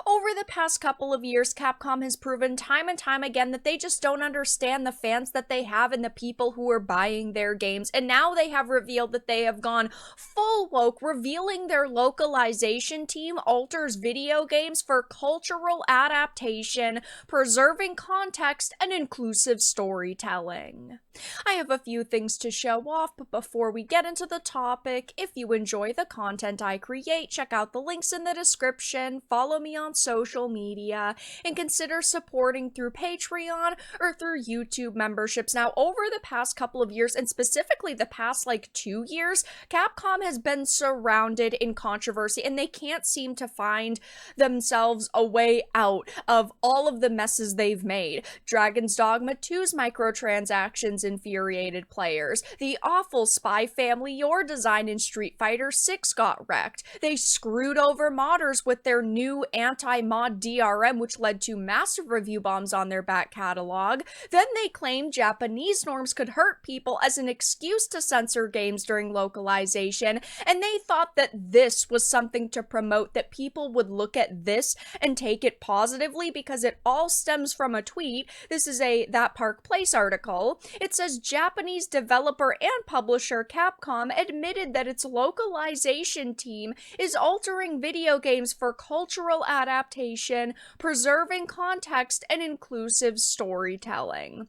Over the past couple of years, Capcom has proven time and time again that they just don't understand the fans that they have and the people who are buying their games. And now they have revealed that they have gone full woke, revealing their localization team alters video games for cultural adaptation, preserving context, and inclusive storytelling. I have a few things to show off, but before we get into the topic, if you enjoy the content I create, check out the links in the description, follow me on social media, and consider supporting through Patreon or through YouTube memberships. Now, over the past couple of years, and specifically the past 2 years, Capcom has been surrounded in controversy, and they can't seem to find themselves a way out of all of the messes they've made. Dragon's Dogma 2's microtransactions infuriated players. The awful Spy Family Your design in Street Fighter 6 got wrecked. They screwed over modders with their new anti-mod DRM, which led to massive review bombs on their back catalog. Then they claimed Japanese norms could hurt people as an excuse to censor games during localization, and they thought that this was something to promote, that people would look at this and take it positively because it all stems from a tweet. This is a That Park Place article. It says Japanese developer and publisher Capcom admitted that its localization team is altering video games for cultural adaptation, preserving context, and inclusive storytelling.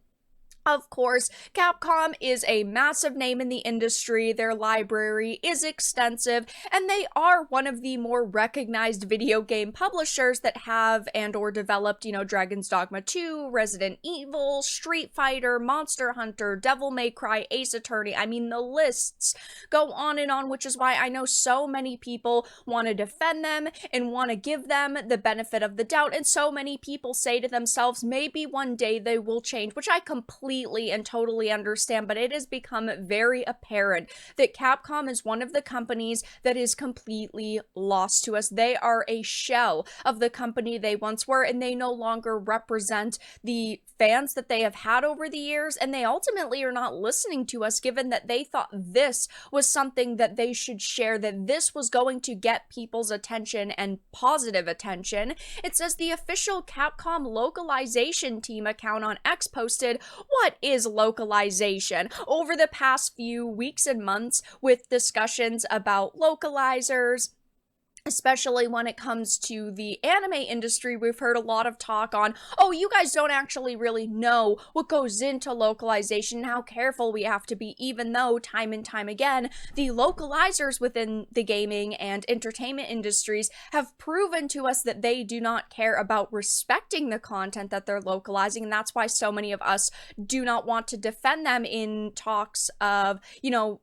Of course, Capcom is a massive name in the industry, their library is extensive, and they are one of the more recognized video game publishers that have and or developed, Dragon's Dogma 2, Resident Evil, Street Fighter, Monster Hunter, Devil May Cry, Ace Attorney. I mean, the lists go on, which is why I know so many people want to defend them and want to give them the benefit of the doubt, and so many people say to themselves, maybe one day they will change, which I completely and totally understand, but it has become very apparent that Capcom is one of the companies that is completely lost to us. They are a shell of the company they once were, and they no longer represent the fans that they have had over the years, and they ultimately are not listening to us, given that they thought this was something that they should share, that this was going to get people's attention and positive attention. It says the official Capcom localization team account on X posted, "What is localization?" over the past few weeks and months, with discussions about localizers. Especially when it comes to the anime industry, we've heard a lot of talk on, oh, you guys don't actually really know what goes into localization, how careful we have to be, even though time and time again, the localizers within the gaming and entertainment industries have proven to us that they do not care about respecting the content that they're localizing, and that's why so many of us do not want to defend them in talks of,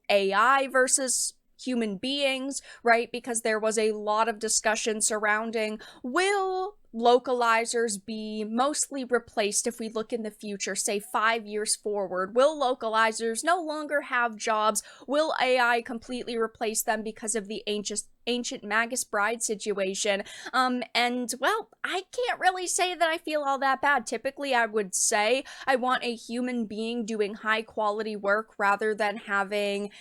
AI versus human beings, right? Because there was a lot of discussion surrounding, will localizers be mostly replaced if we look in the future, say 5 years forward? Will localizers no longer have jobs? Will AI completely replace them because of the ancient Magus Bride situation? And well, I can't really say that I feel all that bad. Typically, I would say I want a human being doing high quality work rather than having,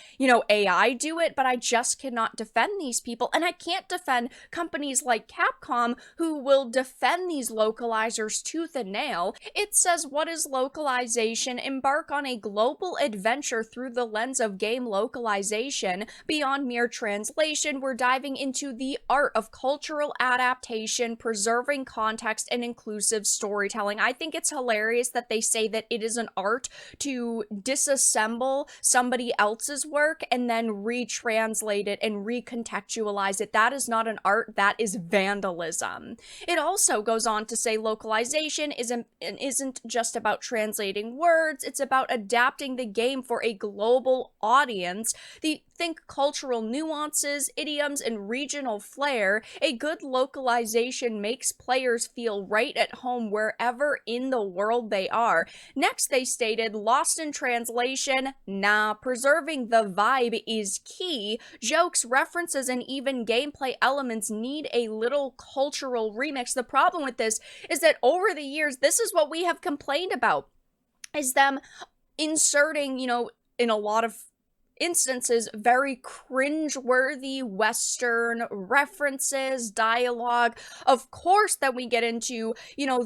AI do it, but I just cannot defend these people, and I can't defend companies like Capcom who will defend these localizers tooth and nail. It says, what is localization? Embark on a global adventure through the lens of game localization. Beyond mere translation, we're diving into the art of cultural adaptation, preserving context, and inclusive storytelling. I think it's hilarious that they say that it is an art to disassemble somebody else's work and then retranslate it and recontextualize it. That is not an art, that is vandalism. It also goes on to say localization isn't just about translating words, it's about adapting the game for a global audience. Think cultural nuances, idioms, and regional flair. A good localization makes players feel right at home wherever in the world they are. Next, they stated, lost in translation? Nah, preserving the vibe is key. Jokes, references, and even gameplay elements need a little cultural remix. The problem with this is that over the years, this is what we have complained about, is them inserting, in a lot of instances, very cringe-worthy Western references, dialogue. Of course, then we get into,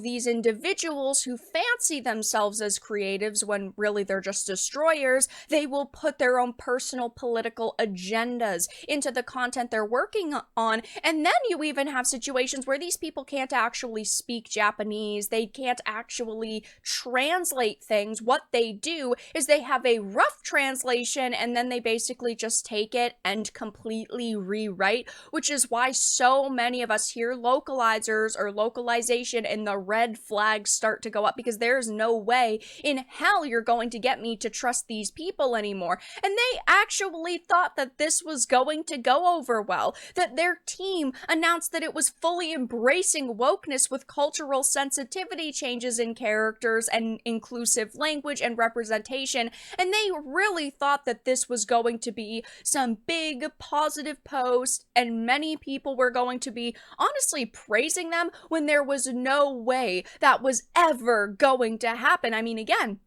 these individuals who fancy themselves as creatives when really they're just destroyers. They will put their own personal political agendas into the content they're working on. And then you even have situations where these people can't actually speak Japanese. They can't actually translate things. What they do is they have a rough translation, and then they basically just take it and completely rewrite, which is why so many of us hear localizers or localization and the red flags start to go up, because there's no way in hell you're going to get me to trust these people anymore. And they actually thought that this was going to go over well, that their team announced that it was fully embracing wokeness with cultural sensitivity changes in characters and inclusive language and representation, and they really thought that this was going to be some big positive post, and many people were going to be honestly praising them when there was no way that was ever going to happen. I mean, again,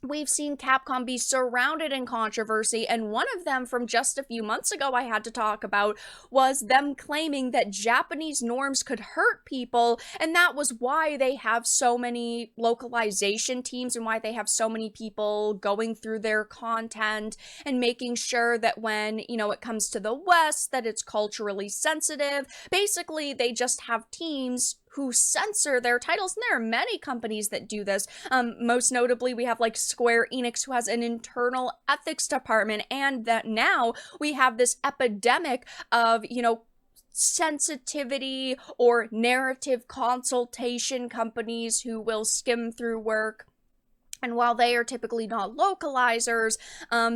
we've seen Capcom be surrounded in controversy, and one of them from just a few months ago I had to talk about was them claiming that Japanese norms could hurt people, and that was why they have so many localization teams and why they have so many people going through their content and making sure that when, it comes to the West, that it's culturally sensitive. Basically, they just have teams who censor their titles, and there are many companies that do this. Most notably, we have like Square Enix, who has an internal ethics department, and that now we have this epidemic of, sensitivity or narrative consultation companies who will skim through work. And while they are typically not localizers,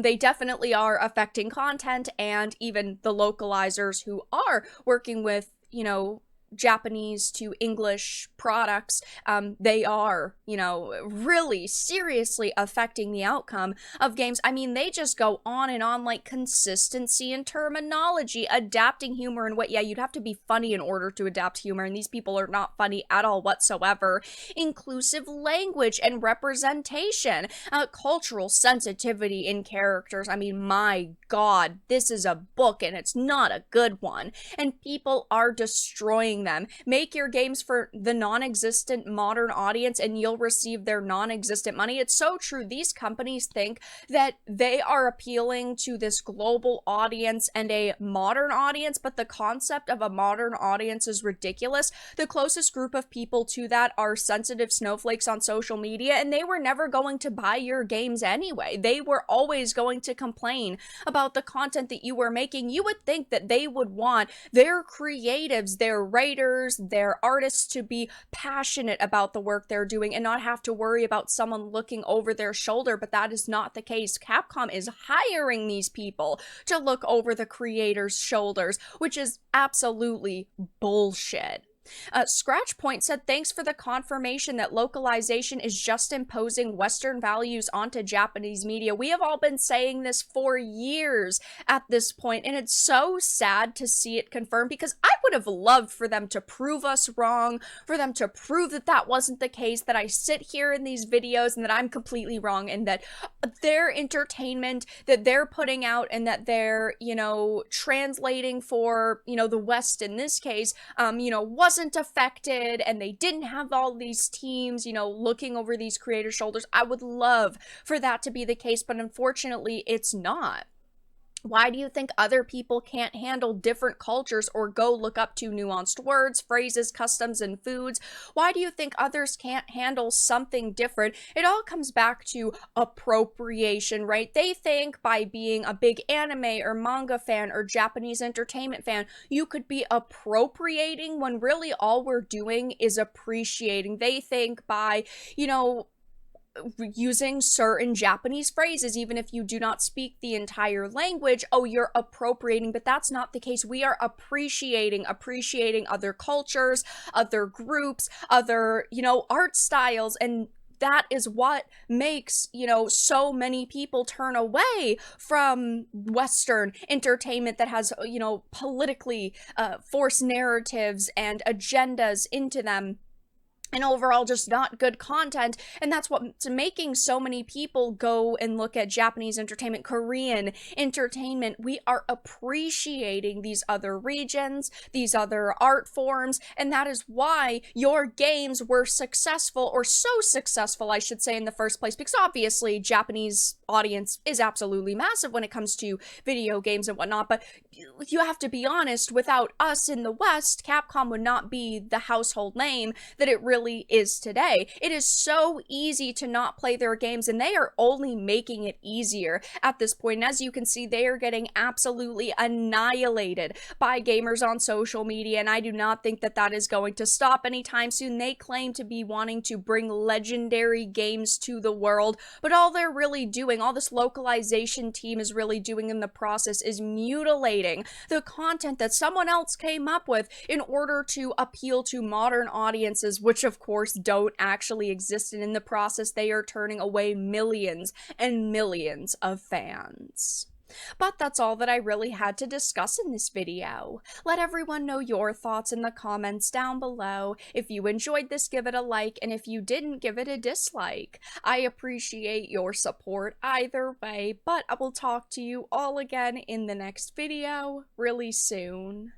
they definitely are affecting content, and even the localizers who are working with, Japanese to English products, they are, really seriously affecting the outcome of games. I mean, they just go on and on, like consistency in terminology, adapting humor and what, you'd have to be funny in order to adapt humor, and these people are not funny at all whatsoever. Inclusive language and representation, cultural sensitivity in characters. I mean, my God, this is a book and it's not a good one, and people are destroying them. Make your games for the non-existent modern audience and you'll receive their non-existent money. It's so true. These companies think that they are appealing to this global audience and a modern audience, but the concept of a modern audience is ridiculous. The closest group of people to that are sensitive snowflakes on social media, and they were never going to buy your games anyway. They were always going to complain about the content that you were making. You would think that they would want their creatives, their writers, their artists to be passionate about the work they're doing and not have to worry about someone looking over their shoulder, but that is not the case. Capcom is hiring these people to look over the creators' shoulders, which is absolutely bullshit. Scratch Point said, thanks for the confirmation that localization is just imposing Western values onto Japanese media. We have all been saying this for years at this point, and it's so sad to see it confirmed, because I would have loved for them to prove us wrong, for them to prove that that wasn't the case, that I sit here in these videos and that I'm completely wrong, and that their entertainment that they're putting out and that they're, translating for, the West in this case, wasn't affected, and they didn't have all these teams, looking over these creators' shoulders. I would love for that to be the case, but unfortunately it's not. Why do you think other people can't handle different cultures or go look up to nuanced words, phrases, customs, and foods? Why do you think others can't handle something different? It all comes back to appropriation, right? They think by being a big anime or manga fan or Japanese entertainment fan, you could be appropriating when really all we're doing is appreciating. They think by, using certain Japanese phrases, even if you do not speak the entire language, oh, you're appropriating, but that's not the case. We are appreciating other cultures, other groups, other, art styles, and that is what makes, so many people turn away from Western entertainment that has, politically forced narratives and agendas into them. and overall just not good content. And that's what's making so many people go and look at Japanese entertainment, Korean entertainment. We are appreciating these other regions, these other art forms, and that is why your games were successful, or so successful I should say, in the first place, because obviously Japanese audience is absolutely massive when it comes to video games and whatnot. But you have to be honest, without us in the West, Capcom would not be the household name that it really is today. It is so easy to not play their games, and they are only making it easier at this point. And as you can see, they are getting absolutely annihilated by gamers on social media, and I do not think that that is going to stop anytime soon. They claim to be wanting to bring legendary games to the world, but all they're really doing, all this localization team is really doing in the process, is mutilating the content that someone else came up with in order to appeal to modern audiences, which of course don't actually exist, and in the process they are turning away millions and millions of fans. But that's all that I really had to discuss in this video. Let everyone know your thoughts in the comments down below. If you enjoyed this, give it a like, and if you didn't, give it a dislike. I appreciate your support either way, but I will talk to you all again in the next video really soon.